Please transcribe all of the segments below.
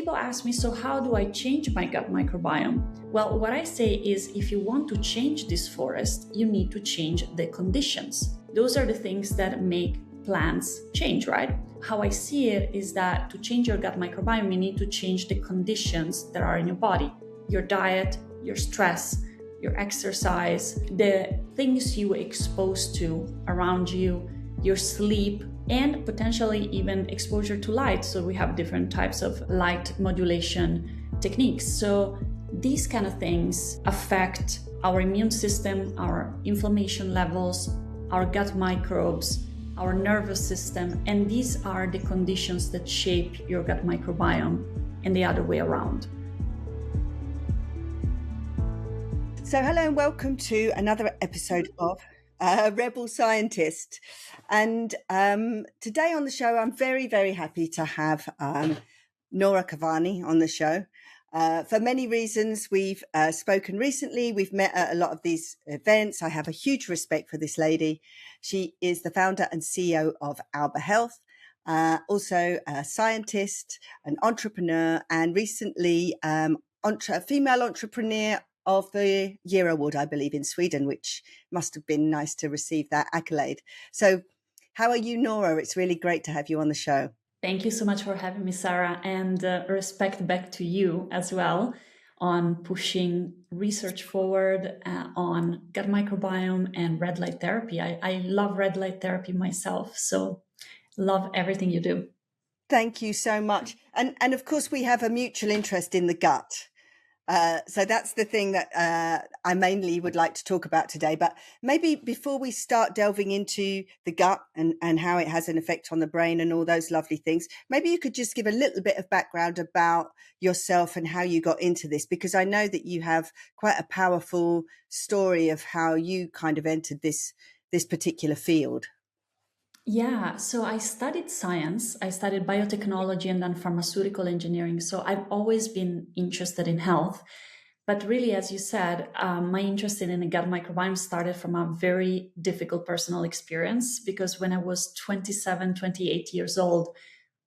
people ask me, so how do I change my gut microbiome? Well, what I say is if you want to change this forest, you need to change the conditions. Those are the things that make plants change, right? How I see it is that to change your gut microbiome, you need to change the conditions that are in your body, your diet, your stress, your exercise, the things you expose to around you, your sleep, and potentially even exposure to light. So we have different types of light modulation techniques. So these kind of things affect our immune system, our inflammation levels, our gut microbes, our nervous system, and these are the conditions that shape your gut microbiome and the other way around. So hello and welcome to another episode of Rebel Scientist. And today on the show, I'm very, very happy to have Nora Cavani on the show. For many reasons, we've spoken recently. We've met at a lot of these events. I have a huge respect for this lady. She is the founder and CEO of Alba Health, also a scientist, an entrepreneur, and recently a female entrepreneur of the Year Award, I believe, in Sweden, which must have been nice to receive that accolade. So how are you, Nora? It's really great to have you on the show. Thank you so much for having me, Sarah, and respect back to you as well on pushing research forward on gut microbiome and red light therapy. I love red light therapy myself, so love everything you do. Thank you so much. And of course, we have a mutual interest in the gut. So that's the thing that I mainly would like to talk about today. But maybe before we start delving into the gut and how it has an effect on the brain and all those lovely things, maybe you could just give a little bit of background about yourself and how you got into this, because I know that you have quite a powerful story of how you kind of entered this particular field. Yeah, so I studied science. I studied biotechnology and then pharmaceutical engineering. So I've always been interested in health. But really, as you said, my interest in the gut microbiome started from a very difficult personal experience, because when I was 27, 28 years old,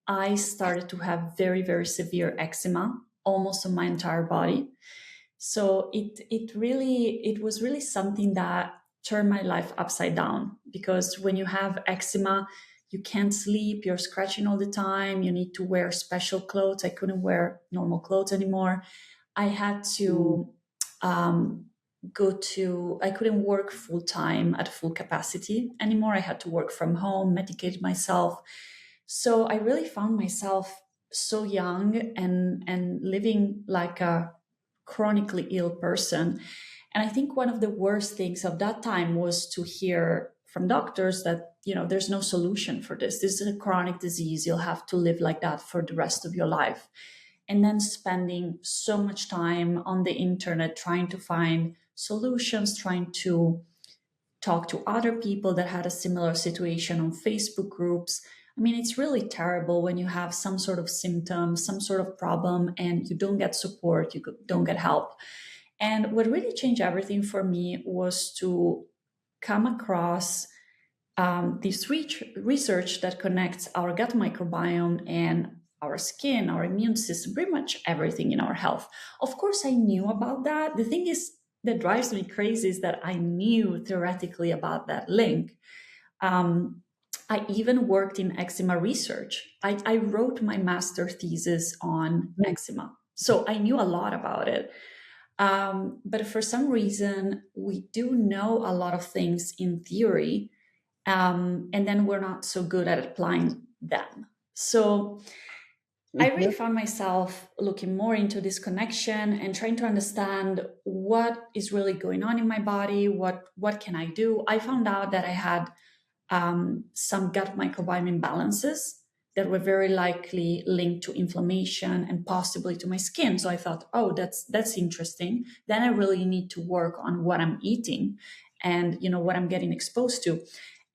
I started to have very, very severe eczema almost on my entire body. So it was really something that turned my life upside down, because when you have eczema, you can't sleep, you're scratching all the time, you need to wear special clothes. I couldn't wear normal clothes anymore. I had to I couldn't work full time at full capacity anymore. I had to work from home, medicate myself. So I really found myself so young and living like a chronically ill person. And I think one of the worst things of that time was to hear from doctors that, there's no solution for this. This is a chronic disease. You'll have to live like that for the rest of your life. And then spending so much time on the internet trying to find solutions, trying to talk to other people that had a similar situation on Facebook groups. I mean, it's really terrible when you have some sort of symptom, some sort of problem, and you don't get support, you don't get help. And what really changed everything for me was to come across this research that connects our gut microbiome and our skin, our immune system, pretty much everything in our health. Of course, I knew about that. The thing that drives me crazy is that I knew theoretically about that link. I even worked in eczema research. I wrote my master thesis on eczema. So I knew a lot about it. But for some reason, we do know a lot of things in theory, and then we're not so good at applying them. So I really found myself looking more into this connection and trying to understand what is really going on in my body, what can I do. I found out that I had some gut microbiome imbalances that were very likely linked to inflammation and possibly to my skin. So I thought, oh, that's interesting. Then I really need to work on what I'm eating and what I'm getting exposed to.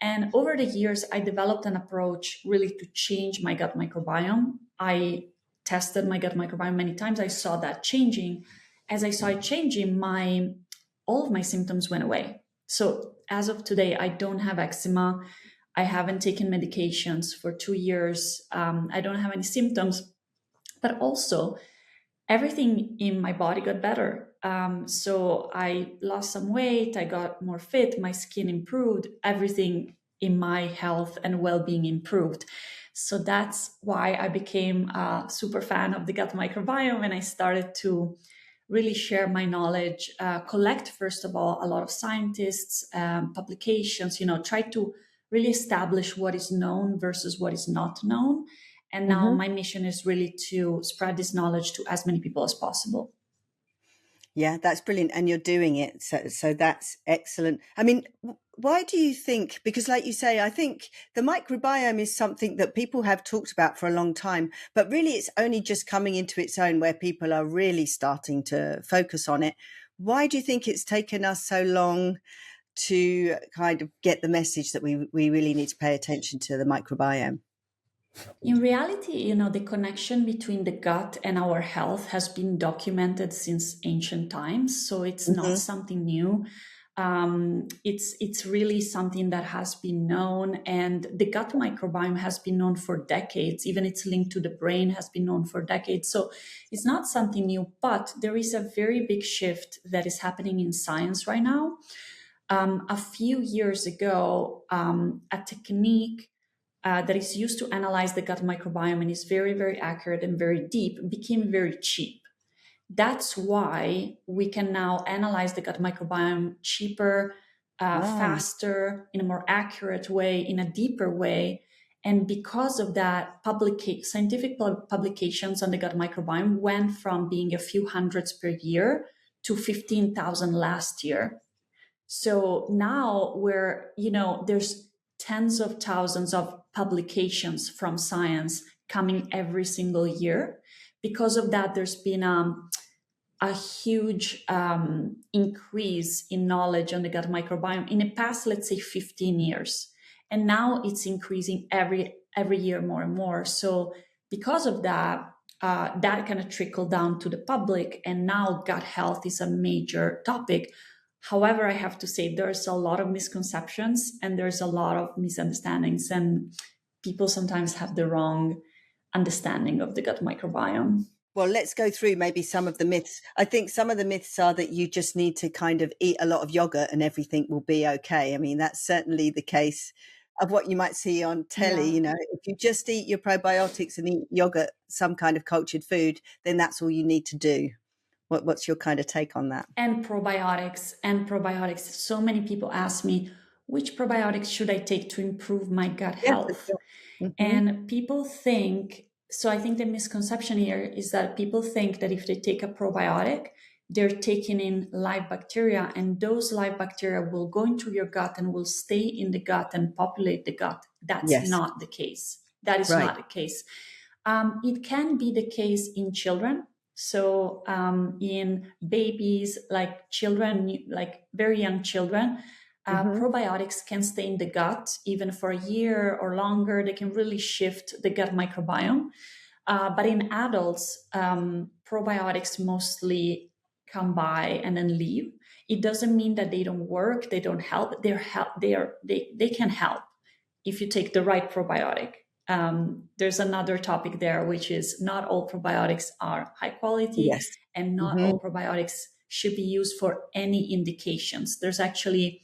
And over the years, I developed an approach really to change my gut microbiome. I tested my gut microbiome many times. I saw that changing. As I saw it changing, all of my symptoms went away. So as of today, I don't have eczema. I haven't taken medications for 2 years. I don't have any symptoms. but also everything in my body got better. So I lost some weight, I got more fit, my skin improved, everything in my health and well-being improved. So that's why I became a super fan of the gut microbiome, and I started to really share my knowledge, collect, first of all, a lot of scientists, publications, try to really establish what is known versus what is not known. And now Hmm. my mission is really to spread this knowledge to as many people as possible. Yeah, that's brilliant. And you're doing it. So that's excellent. I mean, why do you think, because like you say, I think the microbiome is something that people have talked about for a long time, but really it's only just coming into its own where people are really starting to focus on it. Why do you think it's taken us so long to kind of get the message that we really need to pay attention to the microbiome? In reality, the connection between the gut and our health has been documented since ancient times. So it's not Hmm. something new. It's really something that has been known, and the gut microbiome has been known for decades. Even its link to the brain has been known for decades. So it's not something new, but there is a very big shift that is happening in science right now. A few years ago, a technique that is used to analyze the gut microbiome and is very, very accurate and very deep became very cheap. That's why we can now analyze the gut microbiome cheaper, Ah, faster, in a more accurate way, in a deeper way. And because of that, scientific publications on the gut microbiome went from being a few hundreds per year to 15,000 last year. So now there's tens of thousands of publications from science coming every single year. Because of that, there's been a huge increase in knowledge on the gut microbiome in the past, let's say, 15 years. And now it's increasing every year more and more. So because of that, that kind of trickled down to the public, and now gut health is a major topic. However, I have to say there's a lot of misconceptions and there's a lot of misunderstandings, and people sometimes have the wrong understanding of the gut microbiome. well, let's go through maybe some of the myths. I think some of the myths are that you just need to kind of eat a lot of yogurt and everything will be okay. I mean, that's certainly the case of what you might see on telly. Yeah. You know, if you just eat your probiotics and eat yogurt, some kind of cultured food, then that's all you need to do. What's your kind of take on that? And probiotics. So many people ask me, which probiotics should I take to improve my gut Yeah, for health? sure. Hmm. And people think, so I think the misconception here is that people think that if they take a probiotic, they're taking in live bacteria, and those live bacteria will go into your gut and will stay in the gut and populate the gut. That's Yes. not the case. That is Right. not the case. It can be the case in children. So in babies, like children, like very young children, Hmm. probiotics can stay in the gut even for a year or longer. They can really shift the gut microbiome. But in adults, probiotics mostly come by and then leave. It doesn't mean that they don't work, they don't help. They can help if you take the right probiotic. There's another topic there, which is not all probiotics are high quality, Yes. and not Hmm. all probiotics should be used for any indications. There's actually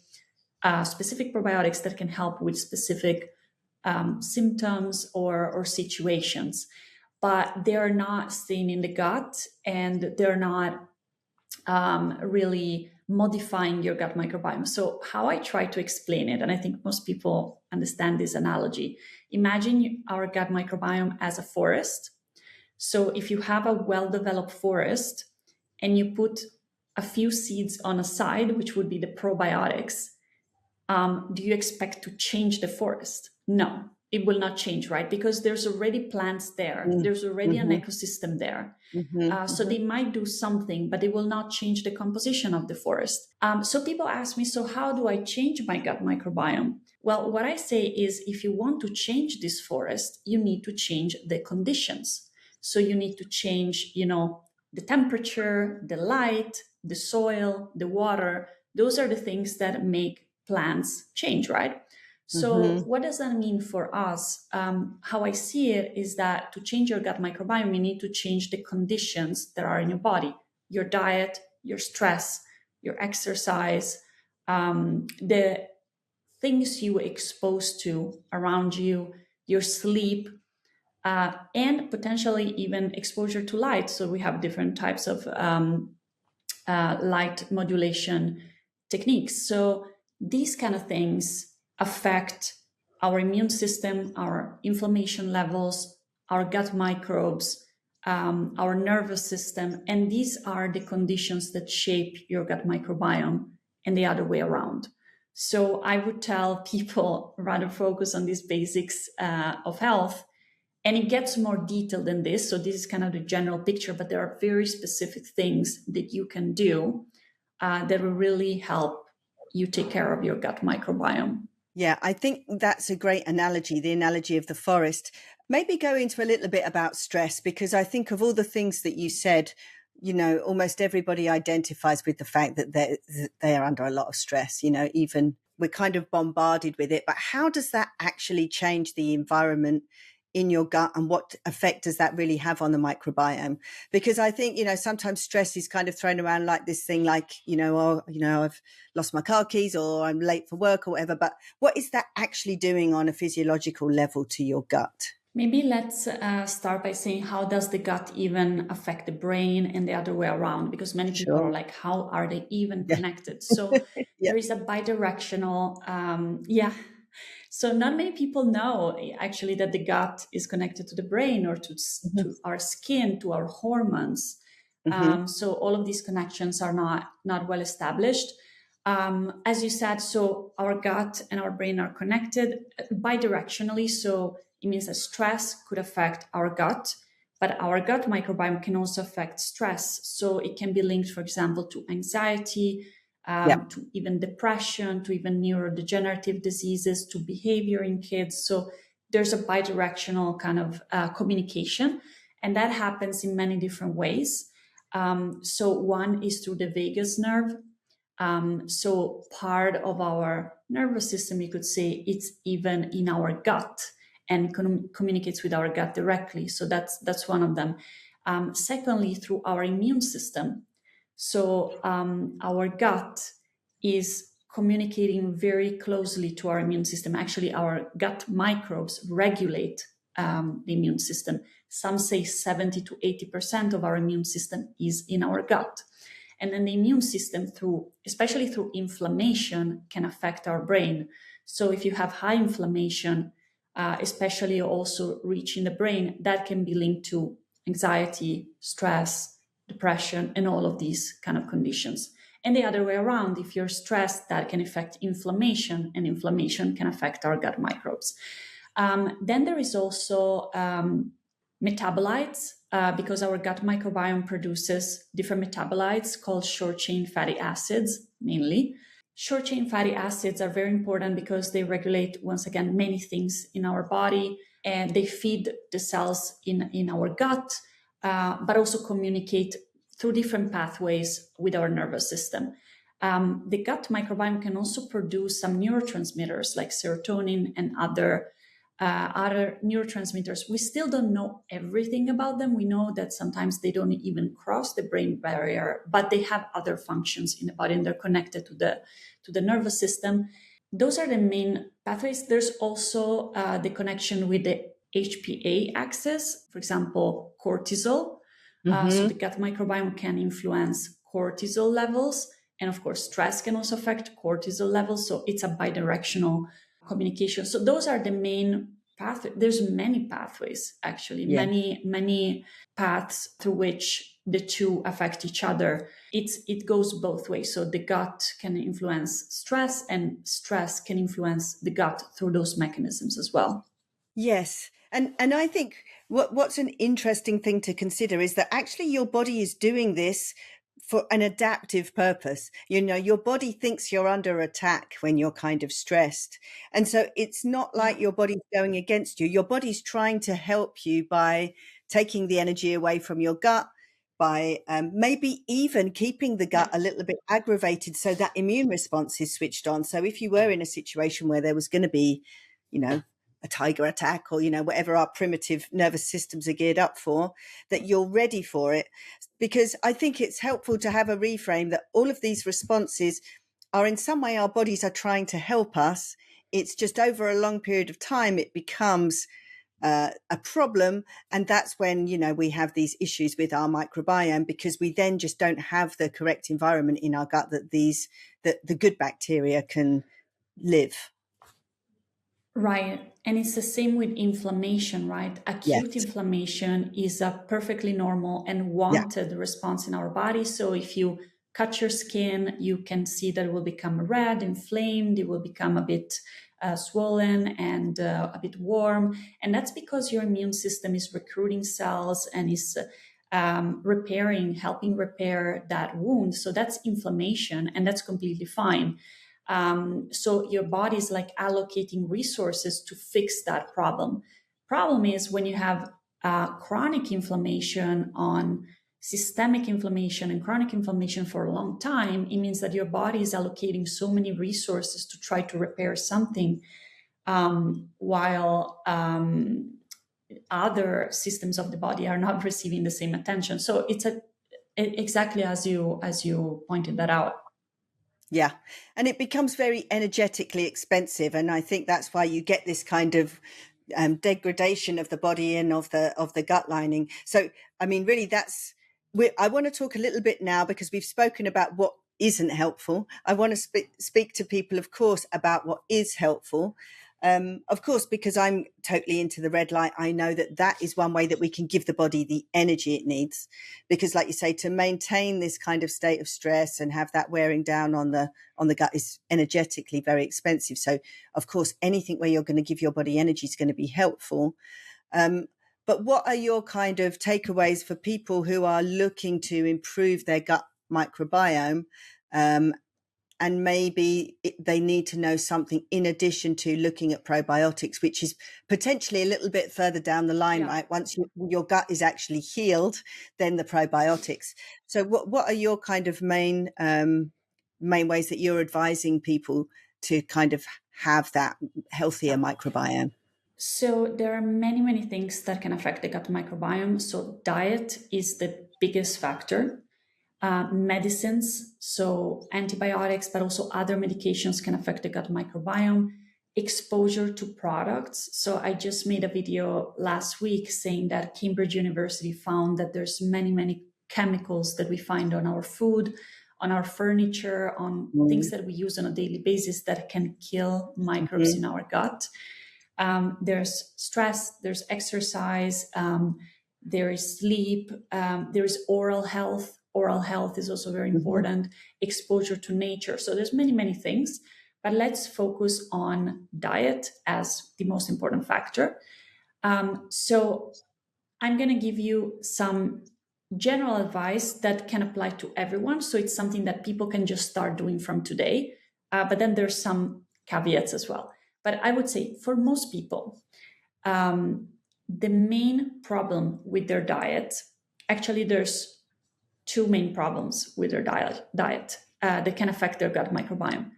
specific probiotics that can help with specific symptoms or situations, but they're not staying in the gut, and they're not really modifying your gut microbiome. So, how I try to explain it, and I think most people understand this analogy, imagine our gut microbiome as a forest. So, if you have a well developed forest and you put a few seeds on a side, which would be the probiotics, do you expect to change the forest? No, it will not change, right? Because there's already plants there, there's already an Hmm. ecosystem there. Hmm. So Hmm. they might do something, but they will not change the composition of the forest. So people ask me, so how do I change my gut microbiome? Well, what I say is if you want to change this forest, you need to change the conditions. So you need to change, the temperature, the light, the soil, the water. Those are the things that make plants change, right? So, Mm-hmm. what does that mean for us? How I see it is that to change your gut microbiome, you need to change the conditions that are in your body: your diet, your stress, your exercise, the things you were exposed to around you, your sleep, and potentially even exposure to light. So, we have different types of light modulation techniques. So these kind of things affect our immune system, our inflammation levels, our gut microbes, our nervous system. And these are the conditions that shape your gut microbiome and the other way around. So I would tell people rather focus on these basics of health, and it gets more detailed than this. So this is kind of the general picture, but there are very specific things that you can do that will really help you take care of your gut microbiome. Yeah, I think that's a great analogy, the analogy of the forest. Maybe go into a little bit about stress, because I think of all the things that you said, almost everybody identifies with the fact that they are under a lot of stress, even we're kind of bombarded with it. But how does that actually change the environment in your gut, and what effect does that really have on the microbiome? Because I think, sometimes stress is kind of thrown around like this thing, like, I've lost my car keys, or I'm late for work, or whatever. But what is that actually doing on a physiological level to your gut? Maybe let's start by saying, how does the gut even affect the brain and the other way around? Because many people are Sure. like, how are they even Yeah. connected? So Yeah. there is a bidirectional, So not many people know actually that the gut is connected to the brain, or to our skin, to our hormones. Mm-hmm. So all of these connections are not well established. As you said, so our gut and our brain are connected bidirectionally. So it means that stress could affect our gut, but our gut microbiome can also affect stress. So it can be linked, for example, to anxiety, Yeah. to even depression, to even neurodegenerative diseases, to behavior in kids. So there's a bidirectional kind of communication, and that happens in many different ways. So one is through the vagus nerve. So part of our nervous system, you could say, it's even in our gut and communicates with our gut directly. So that's one of them. Secondly, through our immune system. So our gut is communicating very closely to our immune system. Actually, our gut microbes regulate the immune system. Some say 70 to 80% of our immune system is in our gut. And then the immune system, especially through inflammation, can affect our brain. So if you have high inflammation, especially also reaching the brain, that can be linked to anxiety, stress, depression, and all of these kind of conditions. And the other way around, if you're stressed, that can affect inflammation, and inflammation can affect our gut microbes. Then there is also metabolites, because our gut microbiome produces different metabolites called short chain fatty acids, mainly. Short chain fatty acids are very important because they regulate, once again, many things in our body, and they feed the cells in our gut, but also communicate through different pathways with our nervous system. The gut microbiome can also produce some neurotransmitters like serotonin and other neurotransmitters. We still don't know everything about them. We know that sometimes they don't even cross the brain barrier, but they have other functions in the body, and they're connected to the nervous system. Those are the main pathways. There's also the connection with the HPA axis, for example, cortisol. So Mm-hmm. the gut microbiome can influence cortisol levels. And of course, stress can also affect cortisol levels. So it's a bidirectional communication. So those are the main pathways. There's many pathways, actually, Yeah. many paths through which the two affect each other. It goes both ways. So the gut can influence stress, and stress can influence the gut through those mechanisms as well. Yes. And I think what's an interesting thing to consider is that actually your body is doing this for an adaptive purpose. Your body thinks you're under attack when you're kind of stressed. And so it's not Yeah. like your body's going against you. Your body's trying to help you by taking the energy away from your gut, by maybe even keeping the gut a little bit aggravated so that immune response is switched on. So if you were in a situation where there was going to be, a tiger attack or, whatever our primitive nervous systems are geared up for, that you're ready for it. Because I think it's helpful to have a reframe that all of these responses are in some way our bodies are trying to help us. It's just over a long period of time, it becomes a problem. And that's when, we have these issues with our microbiome, because we then just don't have the correct environment in our gut that the good bacteria can live. Right. And it's the same with inflammation, right? Acute Yes. inflammation is a perfectly normal and Yeah. wanted response in our body. So if you cut your skin, you can see that it will become red, inflamed, it will become a bit swollen and a bit warm. And that's because your immune system is recruiting cells and is helping repair that wound. So that's inflammation, and that's completely fine. So your body is like allocating resources to fix that problem. Problem is when you have chronic inflammation on systemic inflammation and chronic inflammation for a long time, it means that your body is allocating so many resources to try to repair something, while other systems of the body are not receiving the same attention. So it's exactly as you pointed that out. Yeah. And it becomes very energetically expensive. And I think that's why you get this kind of degradation of the body and of the gut lining. So, I mean, really, I want to talk a little bit now, because we've spoken about what isn't helpful. I want to speak to people, of course, about what is helpful. Of course, because I'm totally into the red light, I know that is one way that we can give the body the energy it needs. Because, like you say, to maintain this kind of state of stress and have that wearing down on the gut is energetically very expensive. So, of course, anything where you're going to give your body energy is going to be helpful. But what are your kind of takeaways for people who are looking to improve their gut microbiome? And maybe they need to know something in addition to looking at probiotics, which is potentially a little bit further down the line, right? Once your gut is actually healed, then the probiotics. So what are your kind of main ways that you're advising people to kind of have that healthier microbiome? So there are many, many things that can affect the gut microbiome. So diet is the biggest factor. Medicines, so antibiotics, but also other medications can affect the gut microbiome. Exposure to products. So I just made a video last week saying that Cambridge University found that there's many, many chemicals that we find on our food, on our furniture, on things that we use on a daily basis that can kill microbes in our gut. There's stress, there's exercise, there is sleep, there is oral health. Oral health is also very important. Exposure to nature. So there's many, many things, but let's focus on diet as the most important factor. So I'm going to give you some general advice that can apply to everyone. So it's something that people can just start doing from today. But then there's some caveats as well. But I would say for most people, the main problem with their diet, actually there's two main problems with their diet that can affect their gut microbiome.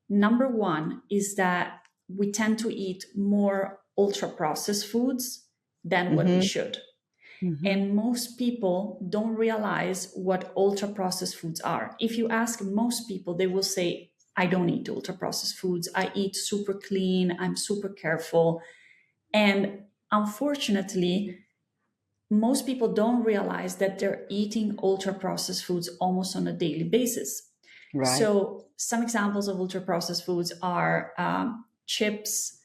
Number one is that we tend to eat more ultra-processed foods than what we should. And most people don't realize what ultra-processed foods are. If you ask most people, they will say, I don't eat ultra-processed foods. I eat super clean. I'm super careful. And unfortunately, most people don't realize that they're eating ultra-processed foods almost on a daily basis. Right. So some examples of ultra-processed foods are chips,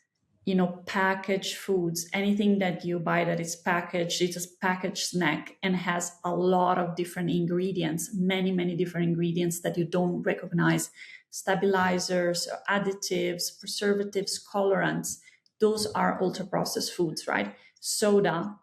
packaged foods, anything that you buy that is packaged, it's a packaged snack and has a lot of different ingredients, many, many different ingredients that you don't recognize, stabilizers, additives, preservatives, colorants. Those are ultra-processed foods, right? Soda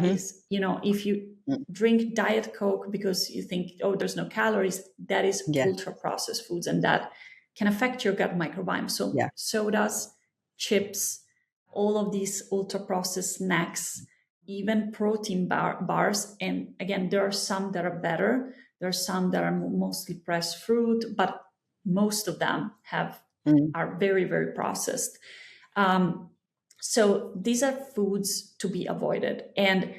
is, if you drink Diet Coke because you think, oh, there's no calories, that is ultra-processed foods, and that can affect your gut microbiome. So sodas, chips, all of these ultra-processed snacks even protein bars. And again, there are some that are better. There are some that are mostly pressed fruit, but most of them are very, very processed. So these are foods to be avoided. And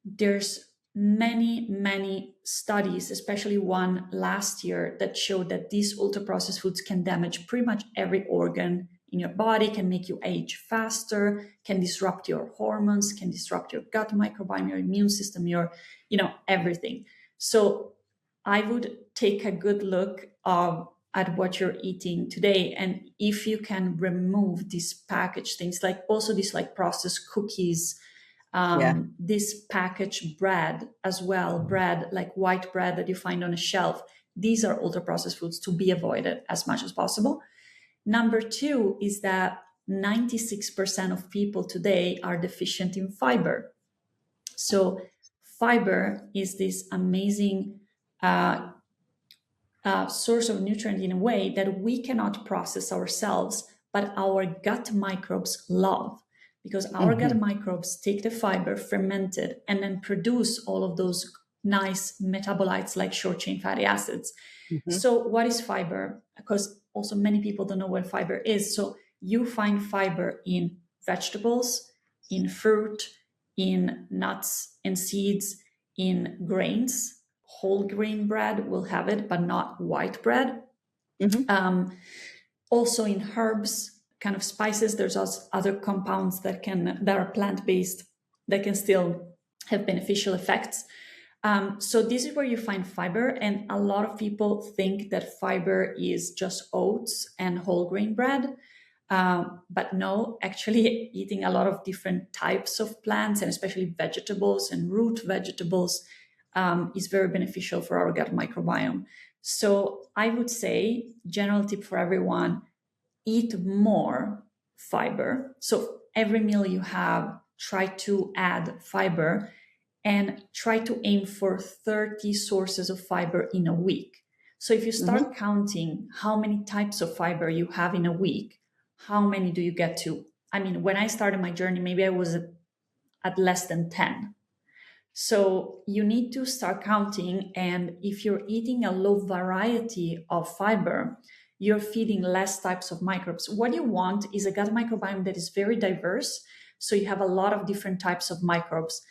there's many studies, especially one last year, that showed that these ultra processed foods can damage pretty much every organ in your body, can make you age faster, can disrupt your hormones, can disrupt your gut microbiome, your immune system, your, everything. So I would take a good look at what you're eating today. And if you can remove these packaged things, like also these like processed cookies, this packaged bread as well, bread like white bread that you find on a shelf, these are ultra processed foods to be avoided as much as possible. Number two is that 96% of people today are deficient in fiber. So fiber is this amazing source of nutrient in a way that we cannot process ourselves, but our gut microbes love, because our gut microbes take the fiber, ferment it, and then produce all of those nice metabolites like short chain fatty acids. So what is fiber? Because also many people don't know what fiber is. So you find fiber in vegetables, in fruit, in nuts and seeds, in grains. Whole grain bread will have it, but not white bread. Also in herbs, kind of spices. There's also other compounds that are plant-based that can still have beneficial effects. So this is where you find fiber, and a lot of people think that fiber is just oats and whole grain bread. But no, actually eating a lot of different types of plants, and especially vegetables and root vegetables, is very beneficial for our gut microbiome. So I would say, general tip for everyone, eat more fiber. So every meal you have, try to add fiber, and try to aim for 30 sources of fiber in a week. So if you start counting how many types of fiber you have in a week, how many do you get to? I mean, when I started my journey, maybe I was at less than 10. So you need to start counting. And if you're eating a low variety of fiber, you're feeding less types of microbes. What you want is a gut microbiome that is very diverse. So you have a lot of different types of microbes.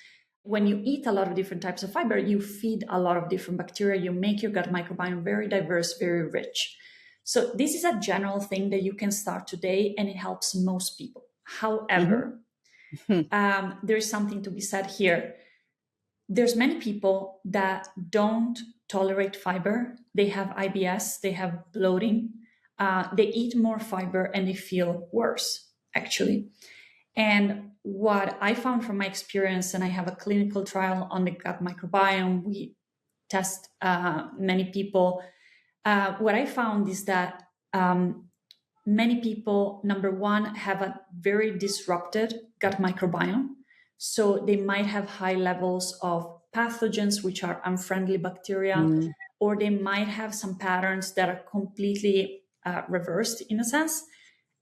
When you eat a lot of different types of fiber, you feed a lot of different bacteria. You make your gut microbiome very diverse, very rich. So this is a general thing that you can start today, and it helps most people. However, there is something to be said here. There's many people that don't tolerate fiber. They have IBS, they have bloating, they eat more fiber and they feel worse, actually. And what I found from my experience, and I have a clinical trial on the gut microbiome, we test many people. What I found is that many people, number one, have a very disrupted gut microbiome. So they might have high levels of pathogens, which are unfriendly bacteria, or they might have some patterns that are completely reversed in a sense.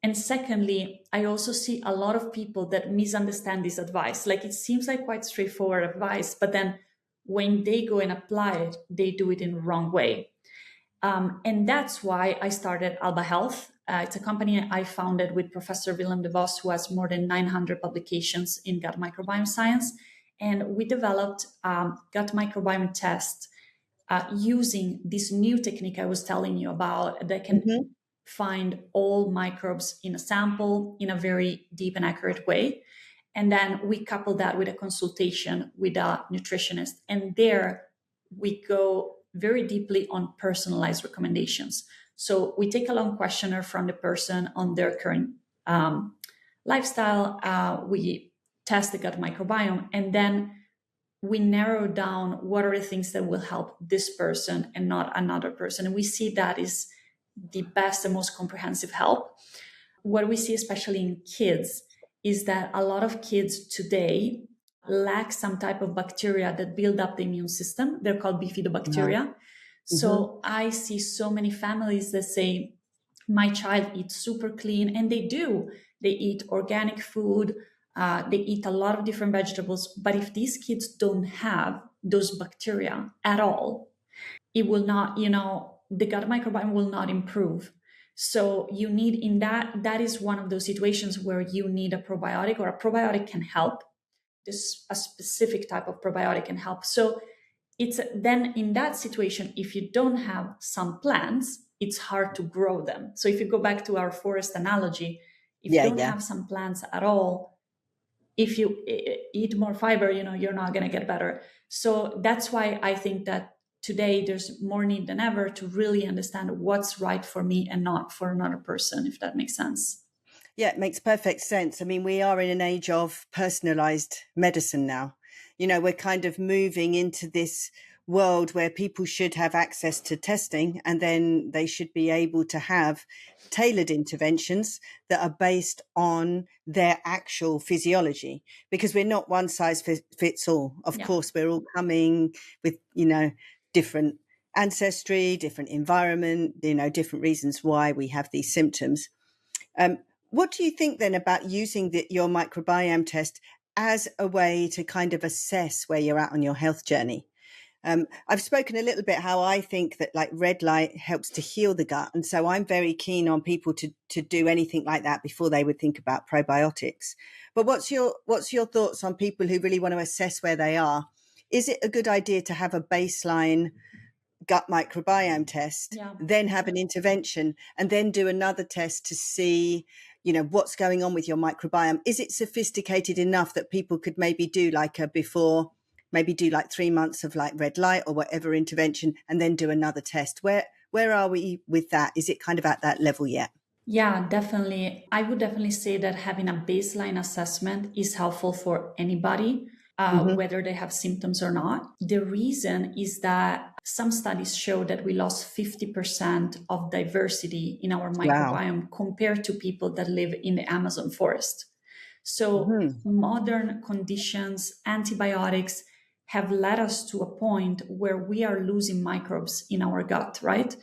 And secondly, I also see a lot of people that misunderstand this advice. Like, it seems like quite straightforward advice, but then when they go and apply it, they do it in the wrong way. And that's why I started Alba Health. It's a company I founded with Professor Willem de Vos, who has more than 900 publications in gut microbiome science. And we developed gut microbiome test using this new technique I was telling you about that can find all microbes in a sample in a very deep and accurate way. And then we couple that with a consultation with a nutritionist. And there we go very deeply on personalized recommendations. So we take a long questionnaire from the person on their current lifestyle. We test the gut microbiome, and then we narrow down what are the things that will help this person and not another person. And we see that is the best and most comprehensive help. What we see, especially in kids, is that a lot of kids today lack some type of bacteria that build up the immune system. They're called bifidobacteria. So I see so many families that say, my child eats super clean, and they do. They eat organic food. They eat a lot of different vegetables. But if these kids don't have those bacteria at all, it will not, the gut microbiome will not improve. So you need that is one of those situations where you need a probiotic, or a probiotic can help. This a specific type of probiotic can help. So it's then in that situation, if you don't have some plants, it's hard to grow them. So if you go back to our forest analogy, if you Yeah, don't yeah. have some plants at all, if you eat more fiber, you're not going to get better. So that's why I think that today there's more need than ever to really understand what's right for me and not for another person, if that makes sense. Yeah, it makes perfect sense. I mean, we are in an age of personalised medicine now. We're kind of moving into this world where people should have access to testing, and then they should be able to have tailored interventions that are based on their actual physiology, because we're not one size fits all. Of Yeah. course, we're all coming with, different ancestry, different environment, different reasons why we have these symptoms. What do you think then about using your microbiome test as a way to kind of assess where you're at on your health journey? I've spoken a little bit how I think that like red light helps to heal the gut. And so I'm very keen on people to do anything like that before they would think about probiotics. But what's your thoughts on people who really want to assess where they are? Is it a good idea to have a baseline gut microbiome test, Yeah. then have an intervention, and then do another test to see, what's going on with your microbiome? Is it sophisticated enough that people could maybe do like a before, maybe do like 3 months of like red light or whatever intervention, and then do another test? Where are we with that? Is it kind of at that level yet? Yeah, definitely. I would definitely say that having a baseline assessment is helpful for anybody, Hmm. whether they have symptoms or not. The reason is that some studies show that we lost 50% of diversity in our Wow. microbiome compared to people that live in the Amazon forest. So Hmm. modern conditions, antibiotics have led us to a point where we are losing microbes in our gut, right?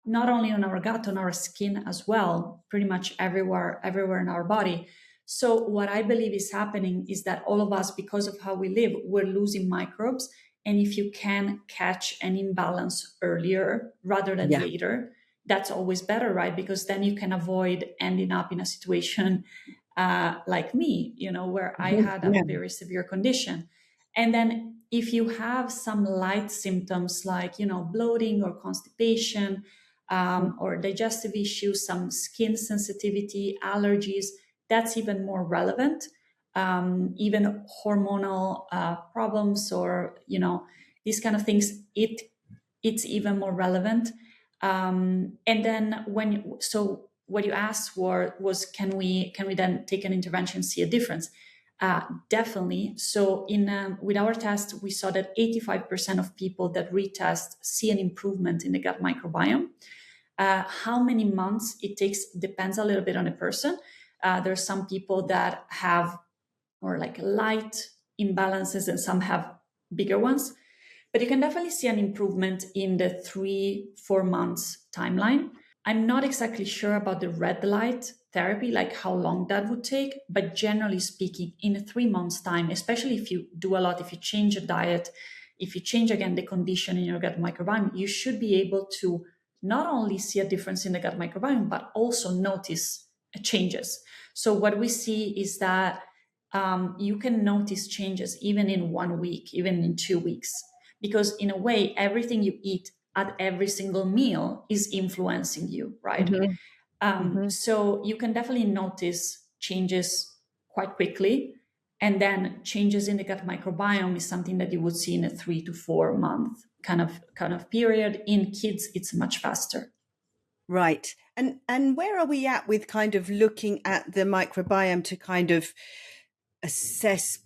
Not only on our gut, on our skin as well, pretty much everywhere in our body. So what I believe is happening is that all of us, because of how we live, we're losing microbes. And if you can catch an imbalance earlier rather than Yeah. later, that's always better, right? Because then you can avoid ending up in a situation like me, where I Mhm. had a Yeah. very severe condition. And then if you have some light symptoms like, bloating or constipation, or digestive issues, some skin sensitivity, allergies, that's even more relevant. Even hormonal problems, or these kind of things, it's even more relevant. And then what you asked for was, can we then take an intervention, see a difference? Definitely. So in with our test, we saw that 85% of people that retest see an improvement in the gut microbiome. How many months it takes depends a little bit on a person. There are some people that have more like light imbalances, and some have bigger ones. But you can definitely see an improvement in the 3-4 months timeline. I'm not exactly sure about the red light therapy, like how long that would take. But generally speaking, in a 3 months time, especially if you do a lot, if you change your diet, if you change again the condition in your gut microbiome, you should be able to not only see a difference in the gut microbiome, but also notice changes. So what we see is that you can notice changes even in 1 week, even in 2 weeks, because in a way, everything you eat at every single meal is influencing you, right? Hmm. Hmm. So you can definitely notice changes quite quickly. And then changes in the gut microbiome is something that you would see in a 3 to 4 month kind of period. In kids, it's much faster. Right. And where are we at with kind of looking at the microbiome to kind of assess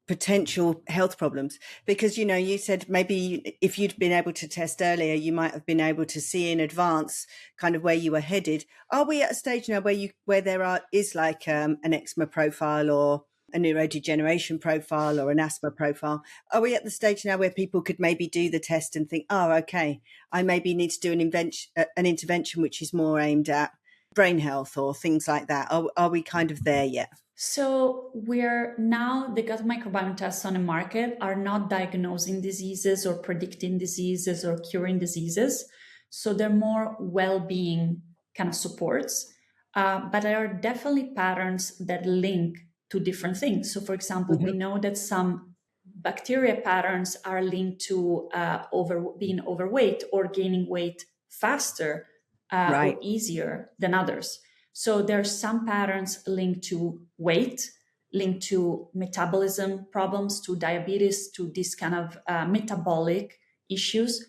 potential health problems? Because you said maybe if you'd been able to test earlier, you might have been able to see in advance kind of where you were headed. Are we at a stage now where there is like an eczema profile, or a neurodegeneration profile, or an asthma profile? Are we at the stage now where people could maybe do the test and think, oh, okay, I maybe need to do an intervention which is more aimed at brain health or things like that? Are we kind of there yet? So we're now, the gut microbiome tests on the market are not diagnosing diseases or predicting diseases or curing diseases. So they're more well-being kind of supports. But there are definitely patterns that link to different things. So for example, we Mhm. know that some bacteria patterns are linked to being overweight or gaining weight faster or Right. easier than others. So there are some patterns linked to weight, linked to metabolism problems, to diabetes, to this kind of metabolic issues.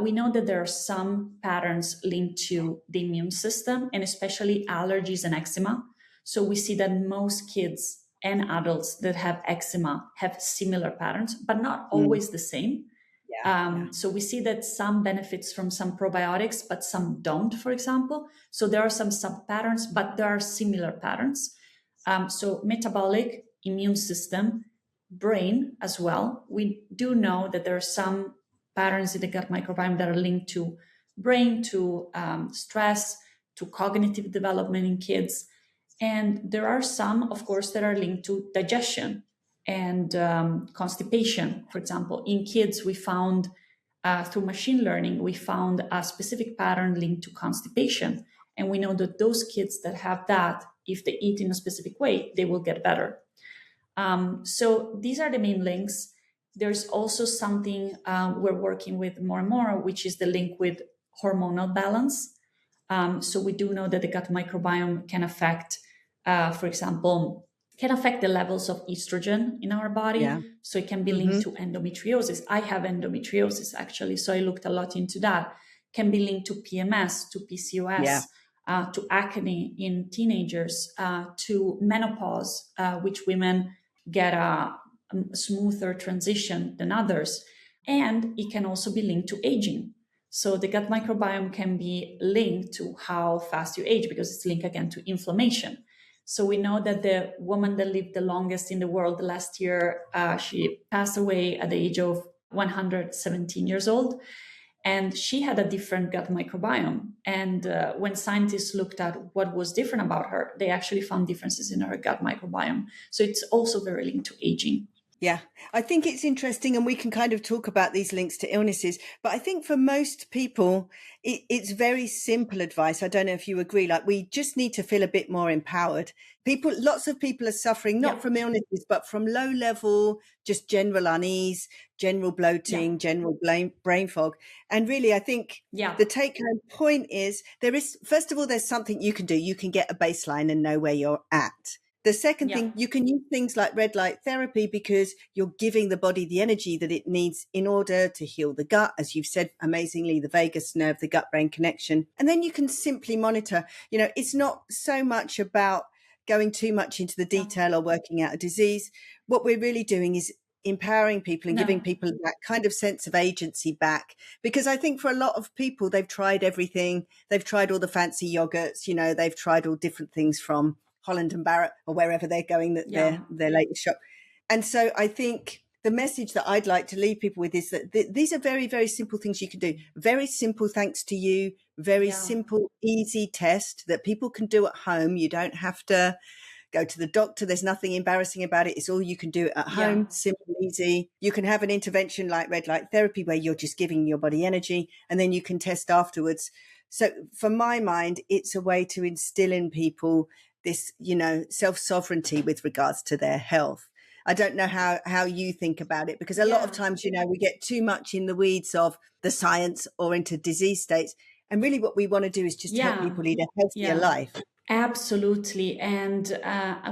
We know that there are some patterns linked to the immune system and especially allergies and eczema. So we see that most kids and adults that have eczema have similar patterns, but not Mm. always the same. Yeah. Yeah. So we see that some benefits from some probiotics, but some don't, for example. So there are some sub patterns, but there are similar patterns. So metabolic, immune system, brain as well. We do know that there are some patterns in the gut microbiome that are linked to brain, to stress, to cognitive development in kids. And there are some, of course, that are linked to digestion and constipation. For example, in kids, we found through machine learning, we found a specific pattern linked to constipation. And we know that those kids that have that, if they eat in a specific way, they will get better. So these are the main links. There's also something we're working with more and more, which is the link with hormonal balance. So we do know that the gut microbiome can affect, for example, can affect the levels of estrogen in our Yeah. body. So it can be linked Hmm. to endometriosis. I have endometriosis actually, so I looked a lot into that. Can be linked to PMS, to Yeah. PCOS, to acne in teenagers, to menopause, which women get a smoother transition than others. And it can also be linked to aging. So the gut microbiome can be linked to how fast you age because it's linked again to inflammation. So we know that the woman that lived the longest in the world last year, she passed away at the age of 117 years old. And she had a different gut microbiome. And when scientists looked at what was different about her, they actually found differences in her gut microbiome. So it's also very linked to aging. Yeah, I think it's interesting, and we can kind of talk about these links to illnesses. But I think for most people, it's very simple advice. I don't know if you agree. Like, we just need to feel a bit more empowered. Lots of people are suffering not Yeah, from illnesses, but from low level, just general unease, general yeah, bloating, general brain fog. And really, I think yeah, the take home point is first of all, there's something you can do. You can get a baseline and know where you're at. The second yeah, thing, you can use things like red light therapy because you're giving the body the energy that it needs in order to heal the gut, as you've said amazingly, the vagus nerve, the gut brain connection. And then you can simply monitor. It's not so much about going too much into the yeah. detail or working out a disease. What we're really doing is empowering people and giving No, people that kind of sense of agency back. Because I think for a lot of people, they've tried everything. They've tried all the fancy yogurts, they've tried all different things from Holland and Barrett or wherever they're going, that yeah, their latest shop. And so I think the message that I'd like to leave people with is that these are very, very simple things you can do. Very simple, thanks to you. Very yeah, simple, easy test that people can do at home. You don't have to go to the doctor. There's nothing embarrassing about it. It's all you can do at yeah, home. Simple, easy. You can have an intervention like red light therapy where you're just giving your body energy and then you can test afterwards. So for my mind, it's a way to instill in people this, self-sovereignty with regards to their health. I don't know how you think about it, because a lot of yeah, times, we get too much in the weeds of the science or into disease states. And really what we want to do is just help yeah, people lead a healthier yeah. life. Absolutely. And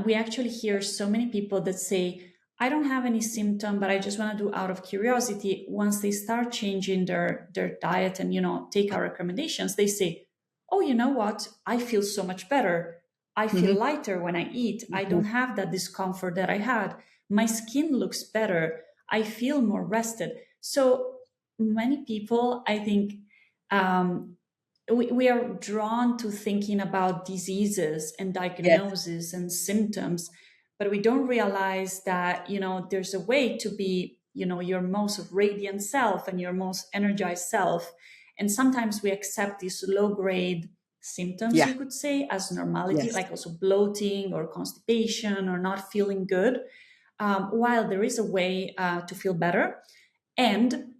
we actually hear so many people that say, I don't have any symptom, but I just want to do out of curiosity. Once they start changing their diet and, take our recommendations, they say, oh, you know what? I feel so much better. I feel Hmm. lighter when I eat. I don't have that discomfort that I had. My skin looks better. I feel more rested. So many people, I think, we are drawn to thinking about diseases and Yes. diagnoses and symptoms, but we don't realize that there's a way to be your most radiant self and your most energized self. And sometimes we accept these low grade symptoms, Yeah. you could say, as normality, Yes. like also bloating or constipation or not feeling good, while there is a way to feel better. And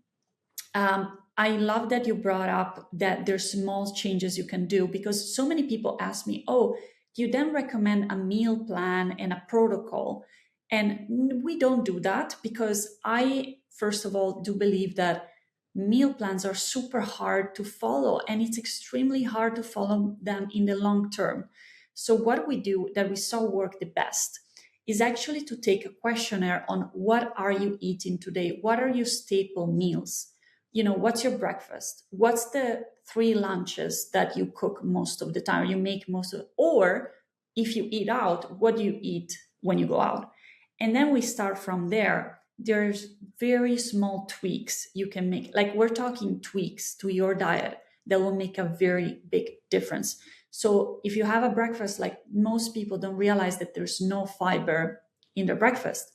I love that you brought up that there's small changes you can do, because so many people ask me, oh, do you then recommend a meal plan and a protocol? And we don't do that, because I, first of all, do believe that meal plans are super hard to follow, and it's extremely hard to follow them in the long term. So what we do that we saw work the best is actually to take a questionnaire on what are you eating today? What are your staple meals? What's your breakfast? What's the 3 lunches that you cook most of the time, or you make most of it? Or if you eat out, what do you eat when you go out? And then we start from there. There's very small tweaks you can make. Like, we're talking tweaks to your diet that will make a very big difference. So if you have a breakfast, like most people don't realize that there's no fiber in their breakfast,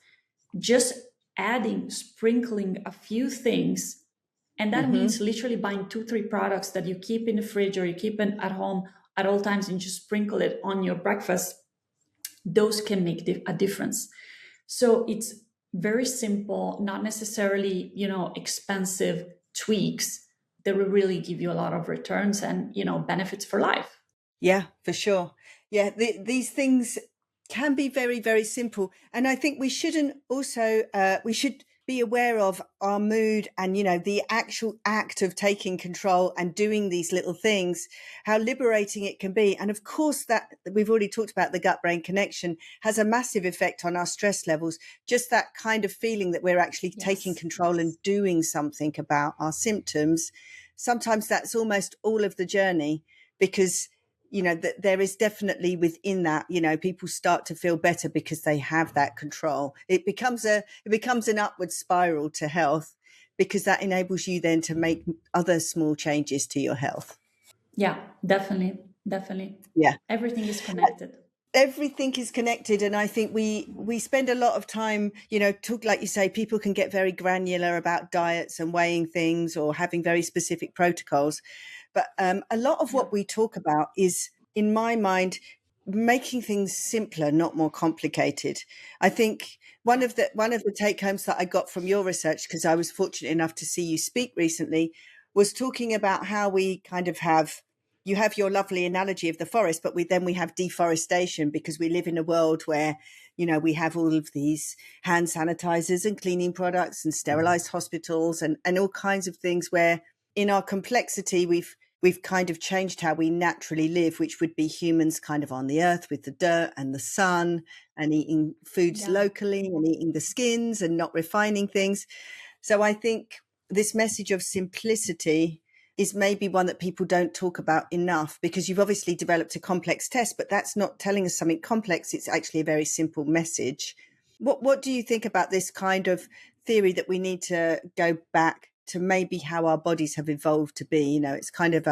just adding, sprinkling a few things. And that Mm-hmm. means literally buying 2, 3 products that you keep in the fridge or you keep in at home at all times, and just sprinkle it on your breakfast. Those can make a difference. So it's very simple, not necessarily, expensive tweaks that will really give you a lot of returns and, benefits for life. Yeah, for sure. Yeah, these things can be very, very simple. And I think we shouldn't also, we should be aware of our mood and, the actual act of taking control and doing these little things, how liberating it can be. And of course, that we've already talked about, the gut brain connection has a massive effect on our stress levels. Just that kind of feeling that we're actually taking Yes. control and doing something about our symptoms. Sometimes that's almost all of the journey, because that there is definitely within that, people start to feel better because they have that control. It becomes an upward spiral to health, because that enables you then to make other small changes to your health. Yeah, definitely. Definitely. Yeah. Everything is connected. Everything is connected, and I think we spend a lot of time, talk, like you say, people can get very granular about diets and weighing things or having very specific protocols, but a lot of Yeah. what we talk about is, in my mind, making things simpler, not more complicated. I think one of the take homes that I got from your research, because I was fortunate enough to see you speak recently, was talking about how we kind of have, you have your lovely analogy of the forest, but we have deforestation, because we live in a world where, we have all of these hand sanitizers and cleaning products and sterilized hospitals and all kinds of things, where in our complexity, we've kind of changed how we naturally live, which would be humans kind of on the earth with the dirt and the sun, and eating foods Yeah. locally and eating the skins and not refining things. So I think this message of simplicity is maybe one that people don't talk about enough, because you've obviously developed a complex test, but that's not telling us something complex. It's actually a very simple message. What do you think about this kind of theory that we need to go back to maybe how our bodies have evolved to be? It's kind of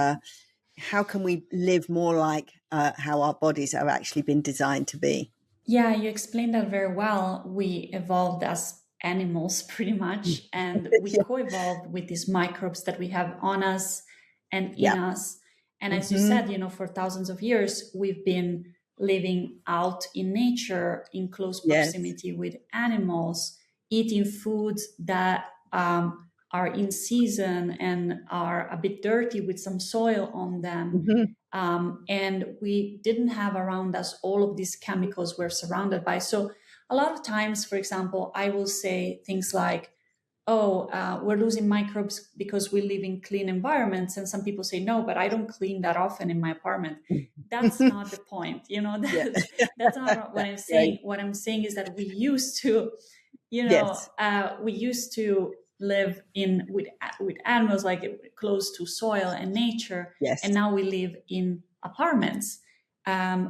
how can we live more like how our bodies have actually been designed to be? Yeah, you explained that very well. We evolved as animals pretty much, and we Yeah. co-evolved with these microbes that we have on us and in Yeah. us. And as you Hmm. said, for thousands of years, we've been living out in nature in close Yes. proximity with animals, eating foods that are in season and are a bit dirty with some soil on them. Hmm. And we didn't have around us all of these chemicals we're surrounded by. So a lot of times, for example, I will say things like, oh, we're losing microbes because we live in clean environments. And some people say, no, but I don't clean that often in my apartment. That's not the point. Yeah. That's not what I'm Right. saying. What I'm saying is that we used to, Yes. live in with animals, like close to soil and nature, and Yes. now we live in apartments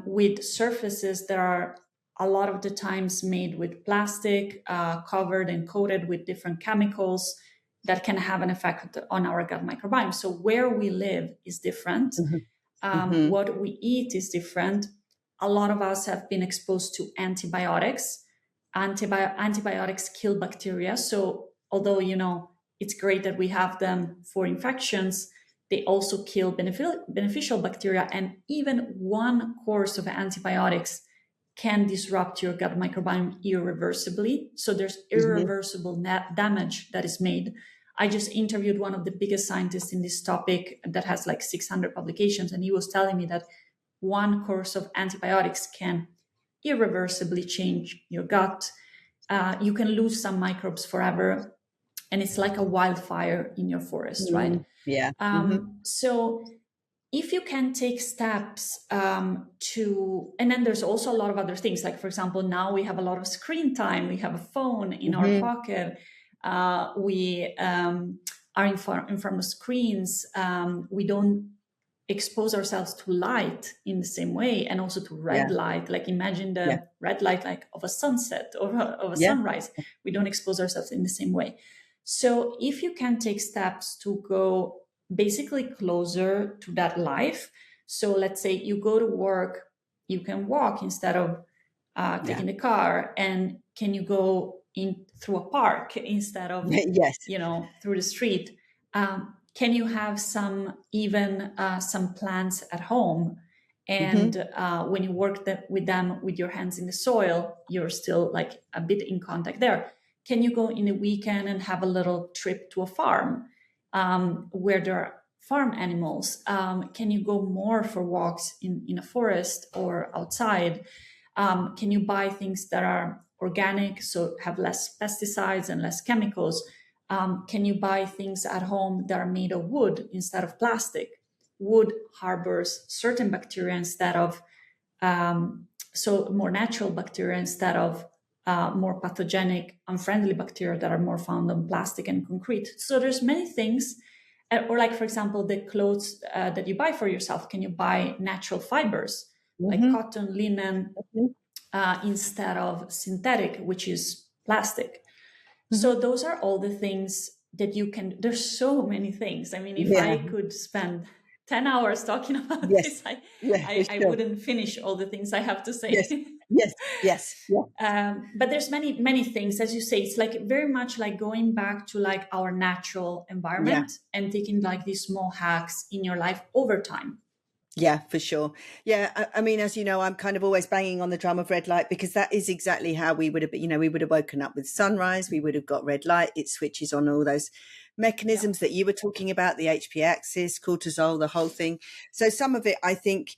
with surfaces that are a lot of the times made with plastic, covered and coated with different chemicals that can have an effect on our gut microbiome. So where we live is different. Hmm. Hmm. What we eat is different. A lot of us have been exposed to antibiotics. Antibiotics kill bacteria. So although, it's great that we have them for infections, they also kill beneficial bacteria, and even one course of antibiotics can disrupt your gut microbiome irreversibly. So there's irreversible damage that is made. I just interviewed one of the biggest scientists in this topic that has like 600 publications, and he was telling me that one course of antibiotics can irreversibly change your gut. You can lose some microbes forever, and it's like a wildfire in your forest, right? Yeah. So if you can take steps and then there's also a lot of other things, like, for example, now we have a lot of screen time. We have a phone in our pocket. We are in front of screens. We don't expose ourselves to light in the same way, and also to red light. Like, imagine the red light like of a sunset or of a sunrise. We don't expose ourselves in the same way. So if you can take steps to go basically closer to that life. So let's say you go to work, you can walk instead of taking the car, and can you go in through a park instead of through the street? Can you have some plants at home? And when you work with them with your hands in the soil, you're still like a bit in contact there. Can you go in a weekend and have a little trip to a farm where there are farm animals? Can you go more for walks in a forest or outside? Can you buy things that are organic, so have less pesticides and less chemicals? Can you buy things at home that are made of wood instead of plastic? Wood harbors certain bacteria instead of, so more natural bacteria instead of more pathogenic, unfriendly bacteria that are more found on plastic and concrete. So there's many things. Or like, for example, the clothes that you buy for yourself, can you buy natural fibers like cotton, linen, instead of synthetic, which is plastic? So those are all the things that you can, there's so many things. I mean, if I could spend 10 hours talking about this, I wouldn't finish all the things I have to say. Yes. But there's many things, as you say. It's like very much like going back to like our natural environment and taking like these small hacks in your life over time. Yeah, for sure. Yeah, I mean, as you know, I'm kind of always banging on the drum of red light, because that is exactly how we would have, we would have woken up with sunrise. We would have got red light. It switches on all those mechanisms that you were talking about, the HPA axis, cortisol, the whole thing. So some of it, I think,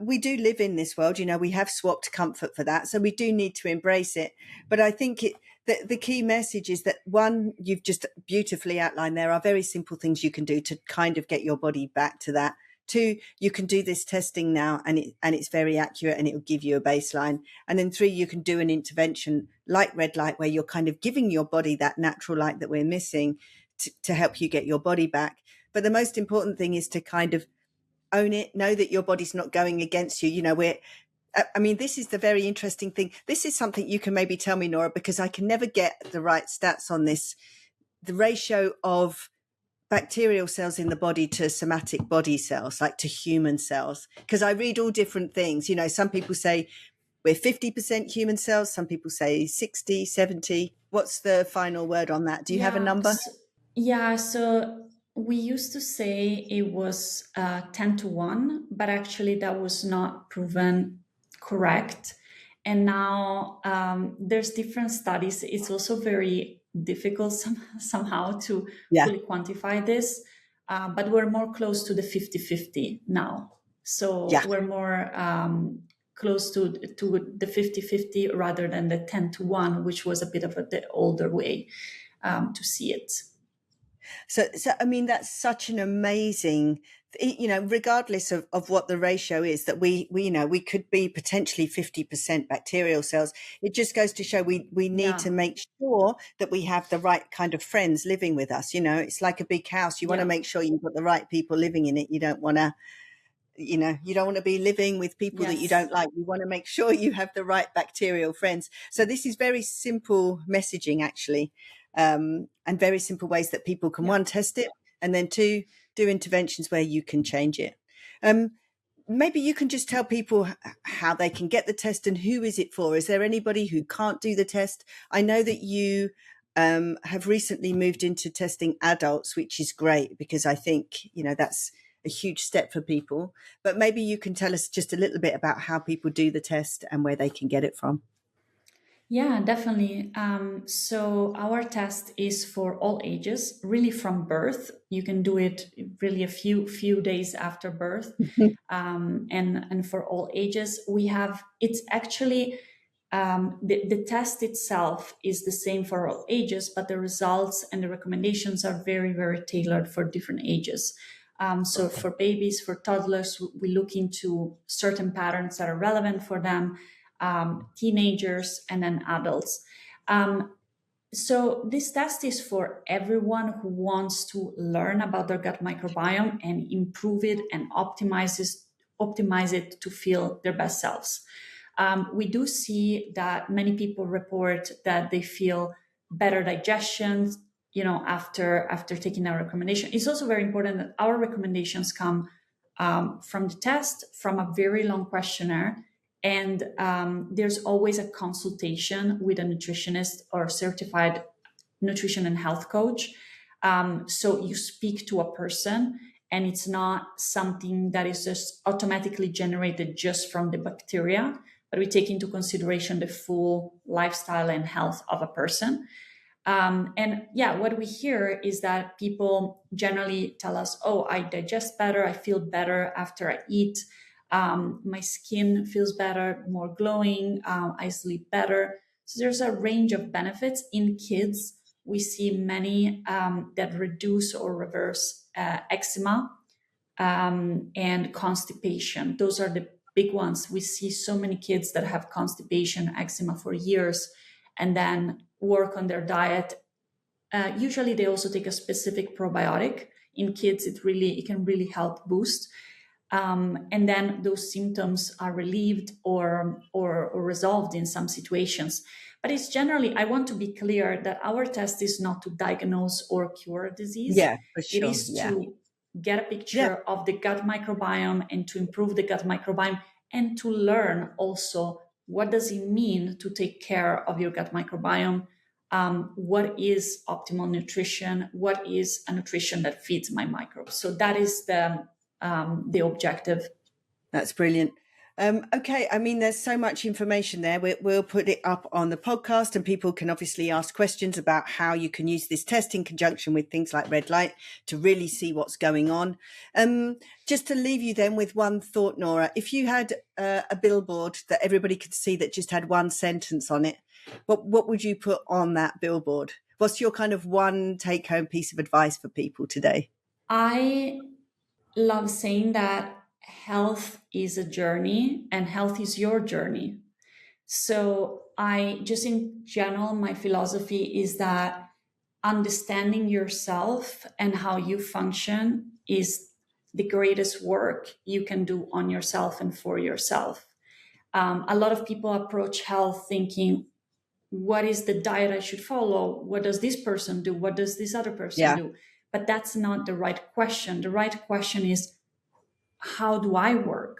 we do live in this world, we have swapped comfort for that. So we do need to embrace it. But I think the key message is that, one, you've just beautifully outlined, there are very simple things you can do to kind of get your body back to that. 2, you can do this testing now, and it's very accurate, and it will give you a baseline. And then 3, you can do an intervention like red light, where you're kind of giving your body that natural light that we're missing to help you get your body back. But the most important thing is to kind of own it, know that your body's not going against you. This is the very interesting thing. This is something you can maybe tell me, Nora, because I can never get the right stats on this. The ratio of bacterial cells in the body to somatic body cells, like to human cells, because I read all different things. Some people say we're 50% human cells, some people say 60, 70. What's the final word on that? Do you have a number? So we used to say it was 10-1, but actually that was not proven correct. And now there's different studies. It's also very difficult somehow to fully quantify this, but we're more close to the 50-50 now. So we're more close to the 50-50 rather than the 10-1, which was a bit of the older way to see it. So I mean, that's such an amazing, regardless of what the ratio is, that we could be potentially 50% bacterial cells. It just goes to show we need to make sure that we have the right kind of friends living with us. It's like a big house. You want to make sure you've got the right people living in it. You don't want to, you don't want to be living with people that you don't like. You want to make sure you have the right bacterial friends. So this is very simple messaging, actually. And very simple ways that people can, 1, test it, and then 2, do interventions where you can change it. Maybe you can just tell people how they can get the test and who is it for. Is there anybody who can't do the test? I know that you have recently moved into testing adults, which is great because I think, that's a huge step for people. But maybe you can tell us just a little bit about how people do the test and where they can get it from. Yeah, definitely. So our test is for all ages, really from birth. You can do it really a few days after birth, and for all ages. We have it's actually the test itself is the same for all ages, but the results and the recommendations are very, very tailored for different ages. So for babies, for toddlers, we look into certain patterns that are relevant for them, teenagers, and then adults. So this test is for everyone who wants to learn about their gut microbiome and improve it and optimize it to feel their best selves. We do see that many people report that they feel better digestion, after taking our recommendation. It's also very important that our recommendations come from the test, from a very long questionnaire, and there's always a consultation with a nutritionist or certified nutrition and health coach. So you speak to a person, and it's not something that is just automatically generated just from the bacteria, but we take into consideration the full lifestyle and health of a person. And yeah, what we hear is that people generally tell us, oh, I digest better, I feel better after I eat. My skin feels better, more glowing, I sleep better. So there's a range of benefits. In kids, we see many that reduce or reverse eczema and constipation. Those are the big ones. We see so many kids that have constipation, eczema for years, and then work on their diet. Usually they also take a specific probiotic. In kids, it can really help boost. And then those symptoms are relieved or resolved in some situations. But it's generally, I want to be clear that our test is not to diagnose or cure a disease. Yeah, for It sure. is Yeah. to get a picture of the gut microbiome and to improve the gut microbiome and to learn also what does it mean to take care of your gut microbiome. What is optimal nutrition? What is a nutrition that feeds my microbes? So that is the objective. That's brilliant. Okay, I mean, there's so much information there. We'll put it up on the podcast, and people can obviously ask questions about how you can use this test in conjunction with things like red light to really see what's going on. Just to leave you then with one thought, Nora, if you had a billboard that everybody could see that just had one sentence on it, what would you put on that billboard? What's your kind of one take-home piece of advice for people today? I love saying that health is a journey and health is your journey. So in general, my philosophy is that understanding yourself and how you function is the greatest work you can do on yourself and for yourself. A lot of people approach health thinking, what is the diet I should follow? What does this person do? What does this other person do? But that's not the right question. The right question is, how do I work?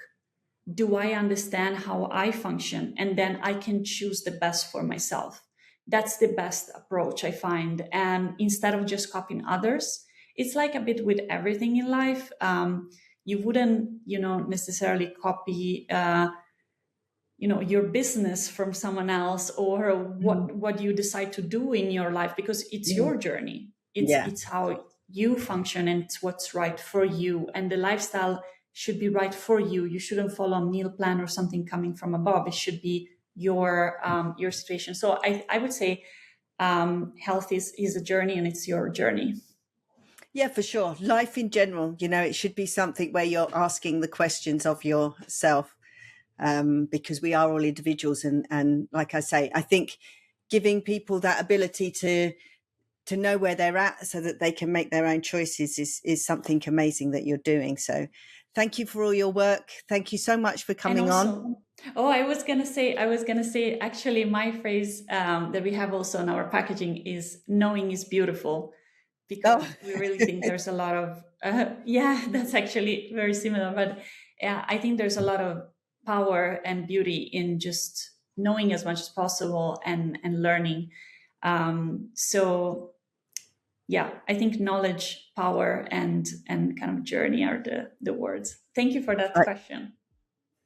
Do I understand how I function? And then I can choose the best for myself. That's the best approach, I find. And instead of just copying others, it's like a bit with everything in life. You wouldn't, necessarily copy, your business from someone else or what you decide to do in your life, because it's your journey. It's how you function and it's what's right for you. And the lifestyle should be right for you. You shouldn't follow a meal plan or something coming from above. It should be your situation. So I would say health is a journey and it's your journey. Yeah, for sure. Life in general, it should be something where you're asking the questions of yourself, because we are all individuals. And like I say, I think giving people that ability to know where they're at so that they can make their own choices is something amazing that you're doing. So thank you for all your work. Thank you so much for coming on. Oh, I was going to say, actually, my phrase that we have also in our packaging is knowing is beautiful, because we really think there's a lot of, that's actually very similar. But yeah, I think there's a lot of power and beauty in just knowing as much as possible and learning. So yeah, I think knowledge, power, and kind of journey are the words. Thank you for that question.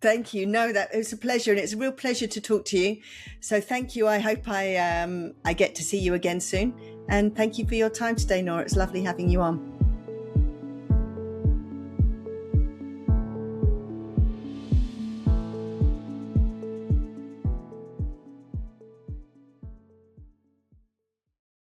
Thank you. No, that it was a pleasure, and it's a real pleasure to talk to you. So thank you. I hope I get to see you again soon. And thank you for your time today, Nora. It's lovely having you on.